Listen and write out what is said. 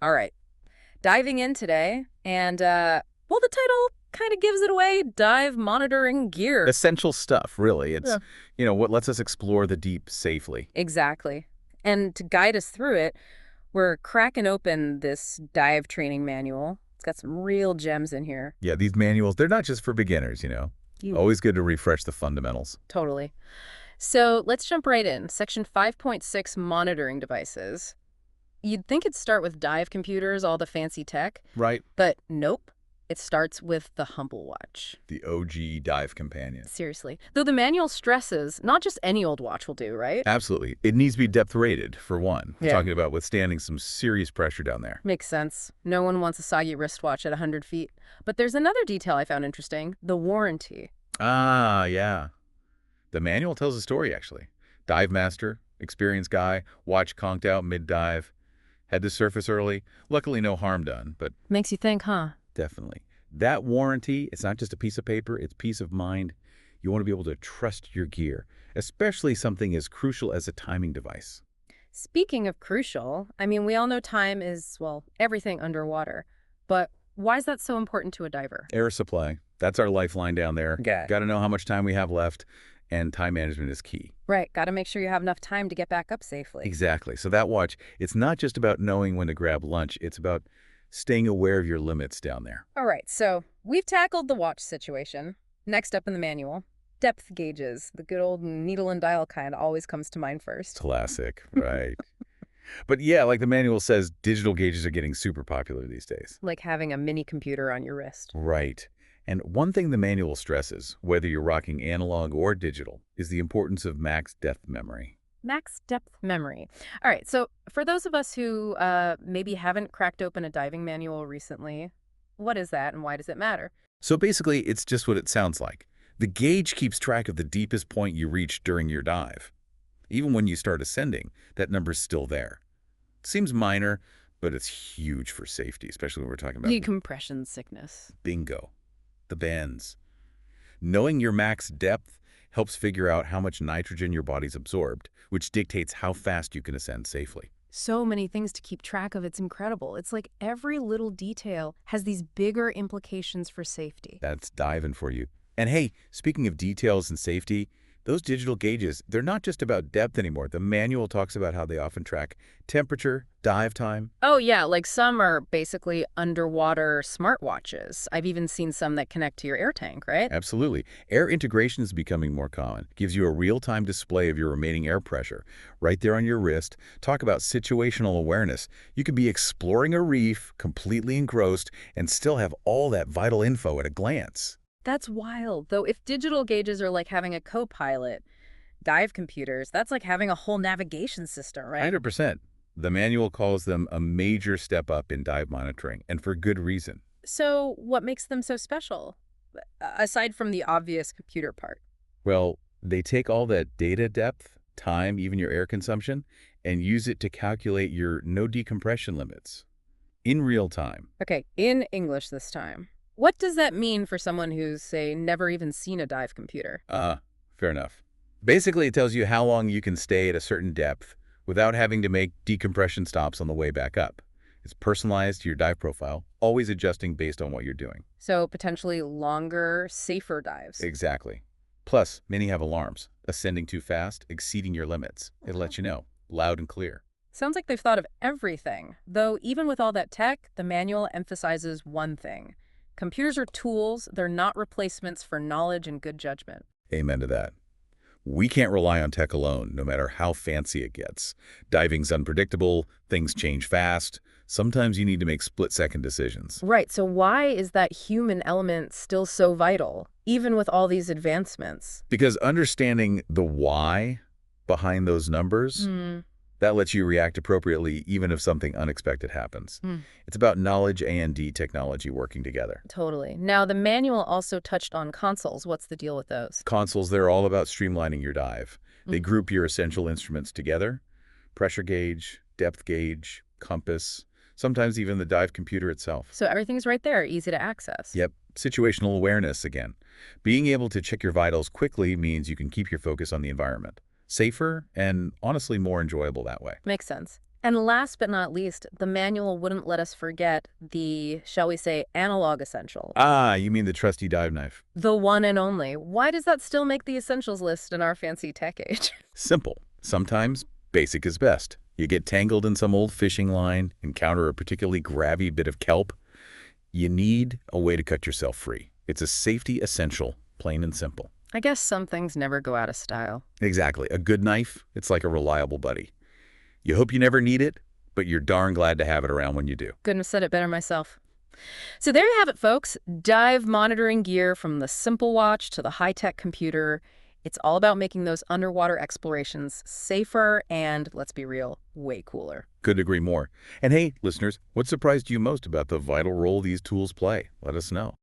All right. Diving in today, and, well, the title kind of gives it away, Dive Monitoring Gear. Essential stuff, really. Yeah. It's what lets us explore the deep safely. Exactly. And to guide us through it, we're cracking open this dive training manual. It's got some real gems in here. Yeah, these manuals, they're not just for beginners. You Always good to refresh the fundamentals. totally. So let's jump right in. Section 5.6 monitoring devices. You'd think it'd start with dive computers, all the fancy tech, Right? but nope. It starts with the Humble Watch. The OG dive companion. Seriously. Though the manual stresses not just any old watch will do, right? Absolutely. It needs to be depth rated, for one. We're Yeah. talking about withstanding some serious pressure down there. Makes sense. No one wants a soggy wristwatch at 100 feet. But there's another detail I found interesting, the warranty. Ah, yeah. The manual tells a story, actually. Dive master, experienced guy, watch conked out mid-dive, had to surface early. Luckily, no harm done, but Makes you think, huh? definitely. That warranty, it's not just a piece of paper, it's peace of mind. You want to be able to trust your gear, especially something as crucial as a timing device. Speaking of crucial, I mean, we all know time is, well, everything underwater. But why is that so important to a diver? Air supply, that's our lifeline down there. Got it. Got to know how much time we have left, and time management is key. Right, got to make sure you have enough time to get back up safely. Exactly. So that watch, it's not just about knowing when to grab lunch, it's about staying aware of your limits down there. All right, so we've tackled the watch situation. Next up in the manual, depth gauges. The good old needle and dial kind always comes to mind first. Classic, right? But yeah, like the manual says, digital gauges are getting super popular these days. Like having a mini computer on your wrist. Right. And one thing the manual stresses, whether you're rocking analog or digital, is the importance of max depth memory. Max depth memory. All right, so for those of us who maybe haven't cracked open a diving manual recently, what is that and why does it matter? So basically, it's just what it sounds like. The gauge keeps track of the deepest point you reach during your dive. Even when you start ascending, that number's still there. Seems minor, but it's huge for safety, especially when we're talking about Decompression sickness. bingo, the bends. Knowing your max depth helps figure out how much nitrogen your body's absorbed, which dictates how fast you can ascend safely. So many things to keep track of. It's incredible. It's like every little detail has these bigger implications for safety. That's diving for you. And hey, speaking of details and safety, those digital gauges, they're not just about depth anymore. The manual talks about how they often track temperature, dive time. Oh, yeah, like some are basically underwater smartwatches. I've even seen some that connect to your air tank, right? Absolutely. Air integration is becoming more common. Gives you a real-time display of your remaining air pressure right there on your wrist. Talk about situational awareness. You could be exploring a reef, completely engrossed, and still have all that vital info at a glance. That's wild. Though if digital gauges are like having a co-pilot, dive computers, that's like having a whole navigation system, right? 100%. The manual calls them a major step up in dive monitoring, and for good reason. So what makes them so special? Aside from the obvious computer part. Well, they take all that data depth, time, even your air consumption, and use it to calculate your no decompression limits in real time. Okay, in English this time. What does that mean for someone who's, say, never even seen a dive computer? Fair enough. Basically, it tells you how long you can stay at a certain depth without having to make decompression stops on the way back up. It's personalized to your dive profile, always adjusting based on what you're doing. So potentially longer, safer dives. Exactly. Plus, many have alarms. Ascending too fast, exceeding your limits. It'll let you know, loud and clear. Sounds like they've thought of everything. Though even with all that tech, the manual emphasizes one thing. Computers are tools, they're not replacements for knowledge and good judgment. Amen to that. We can't rely on tech alone, no matter how fancy it gets. Diving's unpredictable, things change fast. Sometimes you need to make split-second decisions. Right, so why is that human element still so vital, even with all these advancements? Because understanding the why behind those numbers, Hmm. that lets you react appropriately even if something unexpected happens. Hmm. It's about knowledge and technology working together. Totally. Now, the manual also touched on consoles. What's the deal with those? Consoles, they're all about streamlining your dive. They group your essential instruments together: pressure gauge, depth gauge, compass, sometimes even the dive computer itself. So everything's right there, easy to access. Yep, situational awareness again. Being able to check your vitals quickly means you can keep your focus on the environment. Safer and honestly more enjoyable that way. Makes sense. And last but not least, the manual wouldn't let us forget the, shall we say, analog essentials. Ah, you mean the trusty dive knife. The one and only. Why does that still make the essentials list in our fancy tech age? Simple. Sometimes basic is best. You get tangled in some old fishing line, encounter a particularly grabby bit of kelp. You need a way to cut yourself free. It's a safety essential, plain and simple. I guess some things never go out of style. Exactly. A good knife, it's like a reliable buddy. You hope you never need it, but you're darn glad to have it around when you do. Couldn't have said it better myself. So there you have it, folks. Dive monitoring gear from the simple watch to the high-tech computer. It's all about making those underwater explorations safer and, let's be real, way cooler. Couldn't agree more. And hey, listeners, what surprised you most about the vital role these tools play? Let us know.